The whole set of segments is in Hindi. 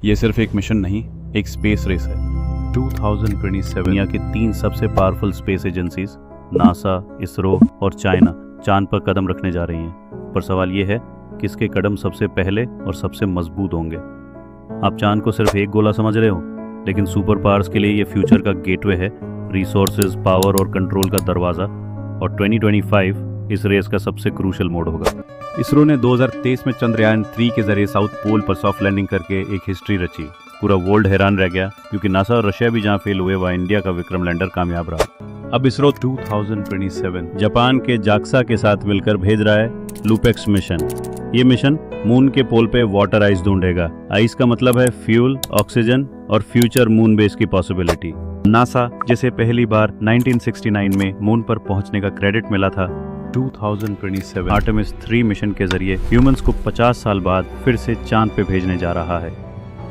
ये सिर्फ एक मिशन नहीं, एक स्पेस रेस है। 2027 दुनिया की 3 सबसे powerful space agencies NASA, ISRO और चाइना चांद पर कदम रखने जा रही हैं। पर सवाल ये है, किसके कदम सबसे पहले और सबसे मजबूत होंगे? आप चांद को सिर्फ एक गोला समझ रहे हो, लेकिन सुपर पावर्स के लिए ये फ्यूचर का गेटवे है, रिसोर्सेज, पावर और कंट्रोल का दरवाज़ा। और 2025 इस रेस का सबसे क्रूशियल मोड होगा। इसरो ने 2023 में चंद्रयान 3 के जरिए साउथ पोल पर सॉफ्ट लैंडिंग करके एक हिस्ट्री रची। पूरा वर्ल्ड हैरान रह गया, क्योंकि नासा और रशिया भी जहां फेल हुए वहां इंडिया का विक्रम लैंडर कामयाब रहा। अब इसरो 2027 जापान के जाक्सा के साथ मिलकर भेज रहा है लूपेक्स मिशन। ये मिशन मून के पोल पे वाटर आइस ढूंढेगा। आइस का मतलब है फ्यूल, ऑक्सीजन और फ्यूचर मून बेस की पॉसिबिलिटी। नासा, जिसे पहली बार 1969 में मून पर पहुंचने का क्रेडिट मिला था, 2027 आर्टेमिस 3 मिशन के जरिए ह्यूमंस को 50 साल बाद फिर से चांद पे भेजने जा रहा है।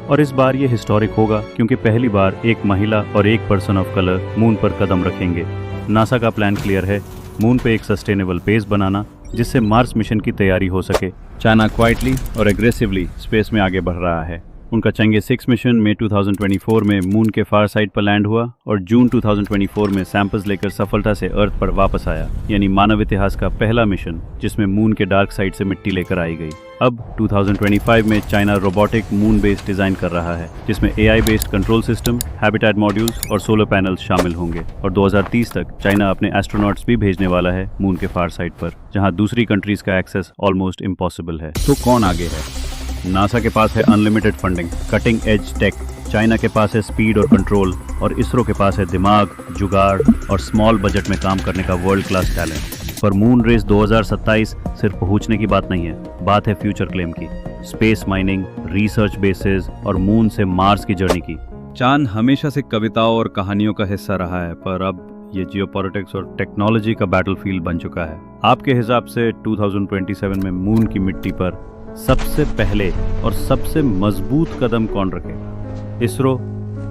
और इस बार ये हिस्टोरिक होगा, क्योंकि पहली बार एक महिला और एक पर्सन ऑफ कलर मून पर कदम रखेंगे। नासा का प्लान क्लियर है, मून पे एक सस्टेनेबल बेस बनाना, जिससे मार्स मिशन की तैयारी हो सके। चाइना क्वाइटली और एग्रेसिवली स्पेस में आगे बढ़ रहा है। उनका चंगे 6 मिशन मई 2024 में मून के फार साइड पर लैंड हुआ और जून 2024 में सैंपल्स लेकर सफलता से अर्थ पर वापस आया, यानी मानव इतिहास का पहला मिशन जिसमें मून के डार्क साइड से मिट्टी लेकर आई गई। अब 2025 में China robotic moon base design कर रहा है, जिसमें AI based control system, habitat modules और सोलर पैनल्स शामिल होंगे। और 2030 तक चाइना अपने एस्ट्रोनॉट्स भी भेजने वाला है मून के फार साइड पर, जहां दूसरी कंट्रीज का एक्सेस ऑलमोस्ट इम्पॉसिबल है। तो कौन आगे है? नासा के पास है unlimited funding, cutting edge tech, China के पास है स्पीड और कंट्रोल, और इसरो के पास है दिमाग, जुगाड़ और स्मॉल बजट में काम करने का वर्ल्ड क्लास टैलेंट। पर मून रेस 2027 सिर्फ पहुंचने की बात नहीं है, बात है फ्यूचर क्लेम की, स्पेस माइनिंग, रिसर्च बेसिस और मून से मार्स की जर्नी की। चांद हमेशा से कविताओं और कहानियों का हिस्सा रहा है, पर अब ये जियोपॉलिटिक्स और टेक्नोलॉजी का बैटलफील्ड बन चुका है। आपके हिसाब से 2027 में मून की मिट्टी पर सबसे पहले और सबसे मजबूत कदम कौन रखेगा? इसरो,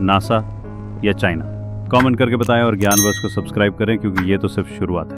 नासा या चाइना? कमेंट करके बताएं और ज्ञानवर्स को सब्सक्राइब करें, क्योंकि ये तो सिर्फ शुरुआत है।